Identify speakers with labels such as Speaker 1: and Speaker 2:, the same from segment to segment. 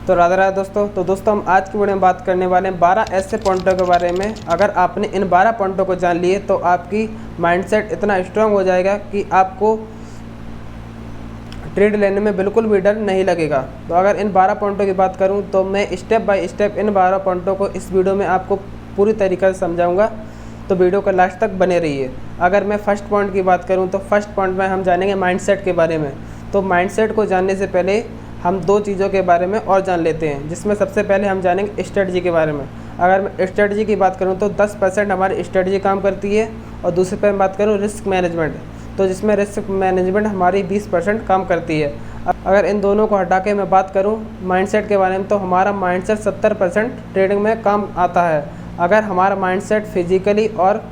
Speaker 1: तो राधे राधे दोस्तों। तो दोस्तों हम आज की वीडियो में बात करने वाले हैं 12 ऐसे पॉइंटों के बारे में। अगर आपने इन 12 पॉइंटों को जान लिए तो आपकी माइंडसेट इतना स्ट्रांग हो जाएगा कि आपको ट्रेड लेने में बिल्कुल भी डर नहीं लगेगा। तो अगर इन 12 पॉइंटों की बात करूं तो मैं स्टेप बाय स्टेप इन 12 पॉइंटों को इस वीडियो में आपको पूरी तरीके से समझाऊंगा, तो वीडियो को लास्ट तक बने रहिए। अगर मैं फर्स्ट पॉइंट की बात करूं तो फर्स्ट पॉइंट में हम जानेंगे माइंडसेट के बारे में। तो माइंडसेट को जानने से पहले हम दो चीज़ों के बारे में और जान लेते हैं, जिसमें सबसे पहले हम जानेंगे स्ट्रेटजी के बारे में। अगर मैं स्ट्रेटजी की बात करूं तो 10% हमारी स्ट्रेटजी काम करती है, और दूसरे पर मैं बात करूं रिस्क मैनेजमेंट, तो जिसमें रिस्क मैनेजमेंट हमारी 20% काम करती है। अगर इन दोनों को हटा के मैं बात करूं माइंडसेट के बारे में, तो हमारा माइंडसेट 70% ट्रेडिंग में काम आता है। अगर हमारा माइंडसेट फिजिकली और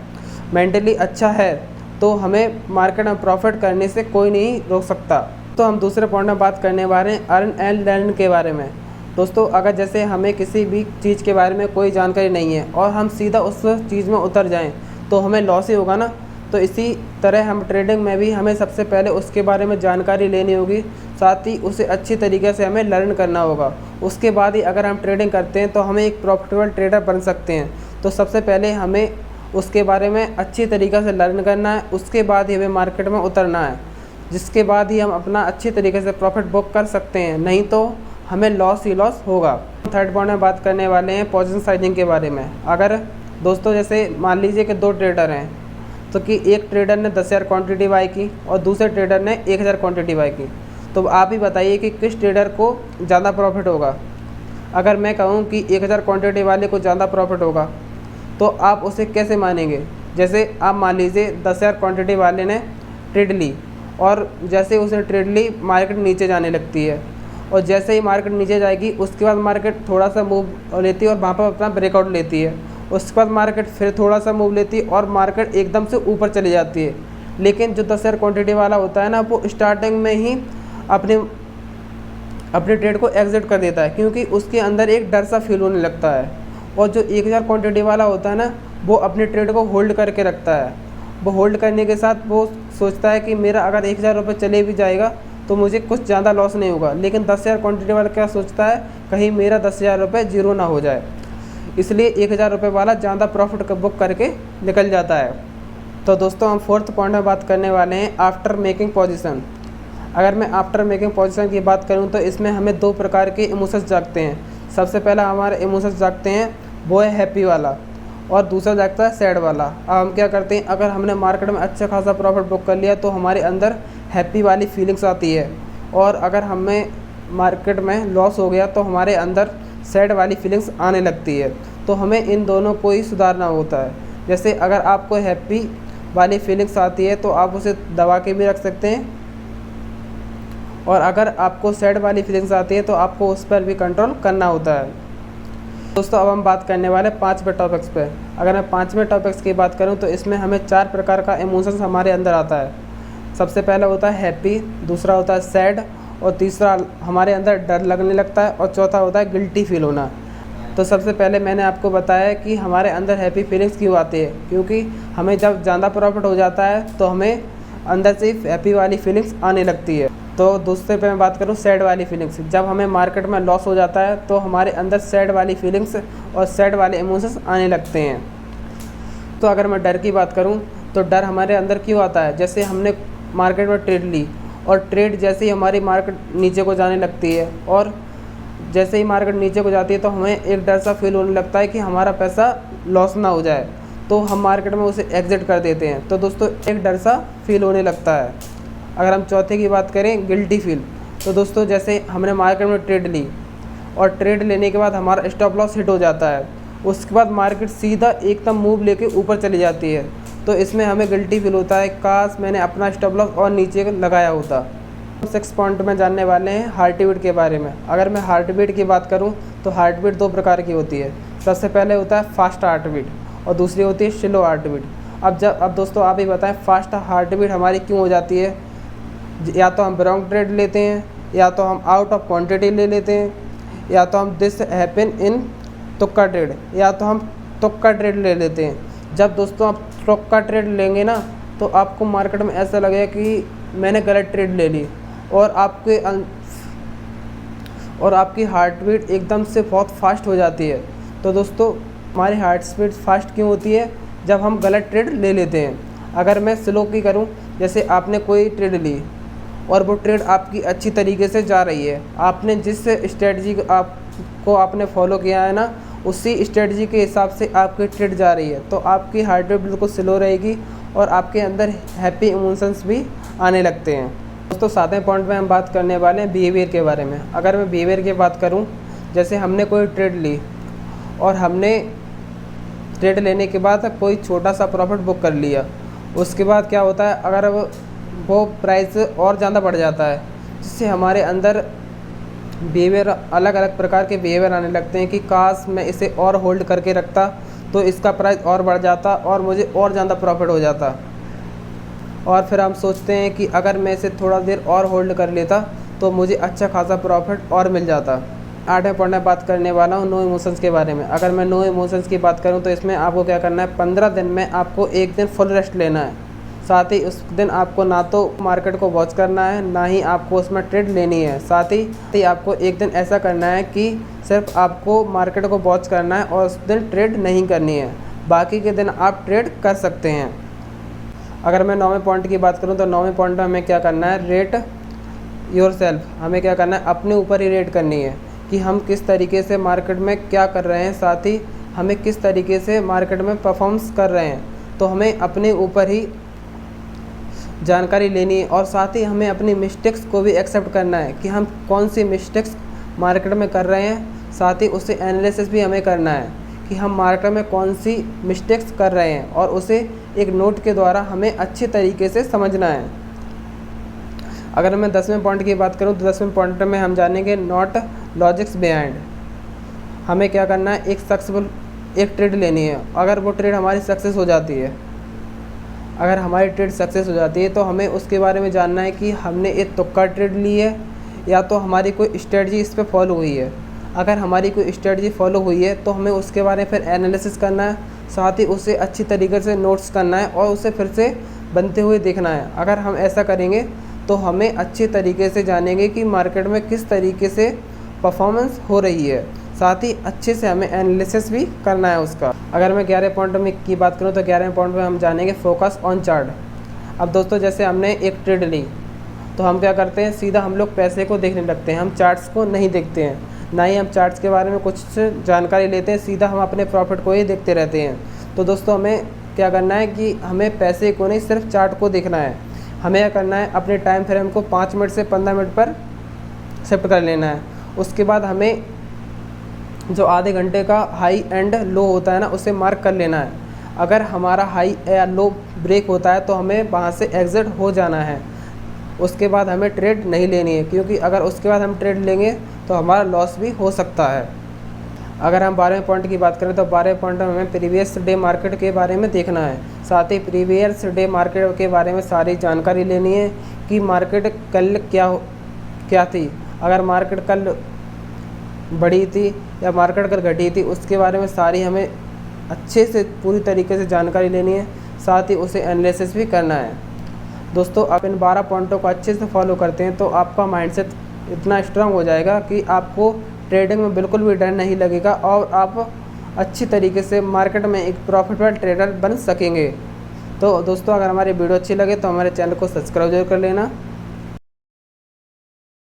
Speaker 1: मेंटली अच्छा है तो हमें मार्केट में प्रॉफिट करने से कोई नहीं रोक सकता। तो हम दूसरे पॉइंट में बात करने वाले हैं अर्न एंड लर्न के बारे में। दोस्तों अगर जैसे हमें किसी भी चीज़ के बारे में कोई जानकारी नहीं है और हम सीधा उस चीज़ में उतर जाएं तो हमें लॉस ही होगा ना। तो इसी तरह हम ट्रेडिंग में भी हमें सबसे पहले उसके बारे में जानकारी लेनी होगी, साथ ही उसे अच्छी तरीके से हमें लर्न करना होगा। उसके बाद ही अगर हम ट्रेडिंग करते हैं तो हमें एक प्रॉफिटेबल ट्रेडर बन सकते हैं। तो सबसे पहले हमें उसके बारे में अच्छी तरीके से लर्न करना है, उसके बाद ही हमें मार्केट में उतरना है, जिसके बाद ही हम अपना अच्छी तरीके से प्रॉफिट बुक कर सकते हैं, नहीं तो हमें लॉस ही लॉस होगा। थर्ड पॉइंट में बात करने वाले हैं पोजीशन साइजिंग के बारे में। अगर दोस्तों जैसे मान लीजिए कि दो ट्रेडर हैं, तो कि एक ट्रेडर ने 10,000 क्वांटिटी बाई की और दूसरे ट्रेडर ने 1,000 क्वांटिटी बाई की, तो आप ही बताइए कि किस ट्रेडर को ज़्यादा प्रॉफिट होगा। अगर मैं कहूँ कि 1,000 क्वांटिटी वाले को ज़्यादा प्रॉफिट होगा तो आप उसे कैसे मानेंगे। जैसे आप मान लीजिए 10,000 क्वांटिटी वाले ने ट्रेड ली, और जैसे उसने ट्रेड ली मार्केट नीचे जाने लगती है, और जैसे ही मार्केट नीचे जाएगी उसके बाद मार्केट थोड़ा सा मूव लेती है और वहाँ पर अपना ब्रेकआउट लेती है। उसके बाद मार्केट फिर थोड़ा सा मूव लेती है और मार्केट एकदम से ऊपर चली जाती है। लेकिन जो 10,000 क्वांटिटी वाला होता है ना, वो स्टार्टिंग में ही अपने ट्रेड को एग्जिट कर देता है, क्योंकि उसके अंदर एक डर सा फील होने लगता है। और जो 1,000 क्वांटिटी वाला होता है ना, वो अपने ट्रेड को होल्ड करके रखता है। वो होल्ड करने के साथ वो सोचता है कि मेरा अगर 1,000 रुपये चले भी जाएगा तो मुझे कुछ ज़्यादा लॉस नहीं होगा। लेकिन 10,000 क्वांटिटी वाला क्या सोचता है, कहीं मेरा 10,000 रुपये जीरो ना हो जाए, इसलिए 1,000 रुपये वाला ज़्यादा प्रॉफिट बुक करके निकल जाता है। तो दोस्तों हम फोर्थ पॉइंट में बात करने वाले हैं आफ्टर मेकिंग पोजीशन। अगर मैं आफ्टर मेकिंग पोजीशन की बात करूं तो इसमें हमें दो प्रकार के इमोशंस जागते हैं। सबसे पहला हमारे इमोशंस जागते हैं वो है हैप्पी वाला, और दूसरा जागता है सैड वाला। अब हम क्या करते हैं, अगर हमने मार्केट में अच्छा खासा प्रॉफिट बुक कर लिया तो हमारे अंदर हैप्पी वाली फीलिंग्स आती है, और अगर हमें मार्केट में लॉस हो गया तो हमारे अंदर सैड वाली फीलिंग्स आने लगती है। तो हमें इन दोनों को ही सुधारना होता है। जैसे अगर आपको हैप्पी वाली फीलिंग्स आती है तो आप उसे दबा के भी रख सकते हैं, और अगर आपको सैड वाली फीलिंग्स आती है तो आपको उस पर भी कंट्रोल करना होता है। दोस्तों अब हम बात करने वाले 5वें टॉपिक्स पे। अगर मैं 5वें टॉपिक्स की बात करूं तो इसमें हमें 4 प्रकार का इमोशंस हमारे अंदर आता है। सबसे पहला होता है हैप्पी, दूसरा होता है सैड, और तीसरा हमारे अंदर डर लगने लगता है, और चौथा होता है गिल्टी फील होना। तो सबसे पहले मैंने आपको बताया कि हमारे अंदर हैप्पी फीलिंग्स क्यों आती है, क्योंकि हमें जब ज़्यादा प्रॉफिट हो जाता है तो हमें अंदर से हैप्पी वाली फीलिंग्स आने लगती है। तो दूसरे पे मैं बात करूँ सैड वाली फीलिंग्स, जब हमें मार्केट में लॉस हो जाता है तो हमारे अंदर सैड वाली फीलिंग्स और सैड वाले इमोशंस आने लगते हैं। तो अगर मैं डर की बात करूँ तो डर हमारे अंदर क्यों आता है, जैसे हमने मार्केट में ट्रेड ली और ट्रेड जैसे ही हमारी मार्केट नीचे को जाने लगती है, और जैसे ही मार्केट नीचे को जाती है तो हमें एक डर सा फील होने लगता है कि हमारा पैसा लॉस ना हो जाए, तो हम मार्केट में उसे एग्जिट कर देते हैं। तो दोस्तों एक डर सा फील होने लगता है। अगर हम चौथे की बात करें गिल्टी फील, तो दोस्तों जैसे हमने मार्केट में ट्रेड ली और ट्रेड लेने के बाद हमारा स्टॉप लॉस हिट हो जाता है, उसके बाद मार्केट सीधा एकदम मूव लेके ऊपर चली जाती है, तो इसमें हमें गिल्टी फील होता है, काश मैंने अपना स्टॉप लॉस और नीचे लगाया होता। 6 पॉइंट में जानने वाले हैं हार्ट बीट के बारे में। अगर मैं हार्ट बीट की बात करूं तो हार्ट बीट 2 प्रकार की होती है। सबसे पहले होता है फास्ट हार्ट बीट और दूसरी होती है स्लो हार्ट बीट। अब दोस्तों आप ही बताएं फास्ट हार्ट बीट हमारी क्यों हो जाती है। या तो हम रॉन्ग ट्रेड लेते हैं, या तो हम आउट ऑफ क्वांटिटी ले लेते हैं, या तो हम दिस हैपन इन तुक्का ट्रेड, या तो हम तुक्का ट्रेड ले लेते हैं। जब दोस्तों आप तुक्का ट्रेड लेंगे ना तो आपको मार्केट में ऐसा लगेगा कि मैंने गलत ट्रेड ले ली, और और आपकी हार्ट बीट एकदम से बहुत फास्ट हो जाती है। तो दोस्तों हमारी हार्ट बीट फास्ट क्यों होती है? जब हम गलत ट्रेड ले लेते हैं। अगर मैं स्लो की करूं, जैसे आपने कोई ट्रेड ली और वो ट्रेड आपकी अच्छी तरीके से जा रही है, आपने जिस स्ट्रेटजी आपने फॉलो किया है ना, उसी स्ट्रेटजी के हिसाब से आपकी ट्रेड जा रही है, तो आपकी हार्ट रेट बिल्कुल स्लो रहेगी और आपके अंदर हैप्पी इमोशंस भी आने लगते हैं। दोस्तों 7वें पॉइंट में हम बात करने वाले हैं बिहेवियर के बारे में। अगर मैं बिहेवियर की बात करूं, जैसे हमने कोई ट्रेड ली और हमने ट्रेड लेने के बाद कोई छोटा सा प्रॉफिट बुक कर लिया, उसके बाद क्या होता है, अगर वो प्राइस और ज़्यादा बढ़ जाता है, जिससे हमारे अंदर बिहेवियर अलग अलग प्रकार के बिहेवियर आने लगते हैं कि काश मैं इसे और होल्ड करके रखता तो इसका प्राइस और बढ़ जाता और मुझे और ज़्यादा प्रॉफिट हो जाता। और फिर हम सोचते हैं कि अगर मैं इसे थोड़ा देर और होल्ड कर लेता तो मुझे अच्छा खासा प्रॉफिट और मिल जाता। 8वें पॉइंट में बात करने वाला हूँ नो इमोशंस के बारे में। अगर मैं नो इमोशंस की बात करूँ तो इसमें आपको क्या करना है, 15 दिन में आपको एक दिन फुल रेस्ट लेना है। साथ ही उस दिन आपको ना तो मार्केट को वॉच करना है, ना ही आपको उसमें ट्रेड लेनी है। साथ ही आपको एक दिन ऐसा करना है कि सिर्फ आपको मार्केट को वॉच करना है और उस दिन ट्रेड नहीं करनी है, बाकी के दिन आप ट्रेड कर सकते हैं। अगर मैं 9वें पॉइंट की बात करूं तो 9वें पॉइंट में हमें क्या करना है, रेट योरसेल्फ। हमें क्या करना है, अपने ऊपर ही रेट करनी है कि हम किस तरीके से मार्केट में क्या कर रहे हैं, साथ ही हमें किस तरीके से मार्केट में परफॉर्म्स कर रहे हैं। तो हमें अपने ऊपर ही जानकारी लेनी है और साथ ही हमें अपनी मिस्टेक्स को भी एक्सेप्ट करना है कि हम कौन सी मिस्टेक्स मार्केट में कर रहे हैं। साथ ही उसे एनालिसिस भी हमें करना है कि हम मार्केट में कौन सी मिस्टेक्स कर रहे हैं और उसे एक नोट के द्वारा हमें अच्छे तरीके से समझना है। अगर मैं 10वें पॉइंट की बात करूं तो 10वें पॉइंट में हम जानेंगे नॉट लॉजिक्स बिहाइंड। हमें क्या करना है, एक ट्रेड लेनी है। अगर वो ट्रेड हमारी सक्सेस हो जाती है, तो हमें उसके बारे में जानना है कि हमने एक तुक्का ट्रेड ली है या तो हमारी कोई स्ट्रेटजी इस पे फॉलो हुई है। अगर हमारी कोई स्ट्रेटजी फॉलो हुई है तो हमें उसके बारे में फिर एनालिसिस करना है, साथ ही उसे अच्छी तरीके से नोट्स करना है और उसे फिर से बनते हुए देखना है। अगर हम ऐसा करेंगे तो हमें अच्छे तरीके से जानेंगे कि मार्केट में किस तरीके से परफॉर्मेंस हो रही है, साथ ही अच्छे से हमें एनालिसिस भी करना है उसका। अगर मैं 11वें पॉइंट में की बात करूं तो 11वें पॉइंट में हम जानेंगे फोकस ऑन चार्ट। अब दोस्तों जैसे हमने एक ट्रेड ली तो हम क्या करते हैं, सीधा हम लोग पैसे को देखने लगते हैं, हम चार्ट्स को नहीं देखते हैं, ना ही हम चार्ट्स के बारे में कुछ जानकारी लेते हैं, सीधा हम अपने प्रॉफिट को ही देखते रहते हैं। तो दोस्तों हमें क्या करना है कि हमें पैसे को नहीं, सिर्फ चार्ट को देखना है। हमें क्या करना है, अपने टाइम फ्रेम को 5 मिनट से 15 मिनट पर शिफ्ट कर लेना है। उसके बाद हमें जो आधे घंटे का हाई एंड लो होता है ना, उसे मार्क कर लेना है। अगर हमारा हाई या लो ब्रेक होता है तो हमें वहाँ से एग्ज़िट हो जाना है। उसके बाद हमें ट्रेड नहीं लेनी है, क्योंकि अगर उसके बाद हम ट्रेड लेंगे तो हमारा लॉस भी हो सकता है। अगर हम 12वें पॉइंट की बात करें तो 12वें पॉइंट में हमें प्रीवियस डे मार्केट के बारे में देखना है। साथ ही प्रीवियस डे मार्केट के बारे में सारी जानकारी लेनी है कि मार्केट कल क्या थी। अगर मार्केट कल बढ़ी थी या मार्केट कल घटी थी, उसके बारे में सारी हमें अच्छे से पूरी तरीके से जानकारी लेनी है, साथ ही उसे एनालिसिस भी करना है। दोस्तों आप इन 12 पॉइंटों को अच्छे से फॉलो करते हैं तो आपका माइंडसेट इतना स्ट्रांग हो जाएगा कि आपको ट्रेडिंग में बिल्कुल भी डर नहीं लगेगा और आप अच्छी तरीके से मार्केट में एक प्रॉफिटेबल ट्रेडर बन सकेंगे। तो दोस्तों अगर हमारी वीडियो अच्छी लगे तो हमारे चैनल को सब्सक्राइब जरूर कर लेना।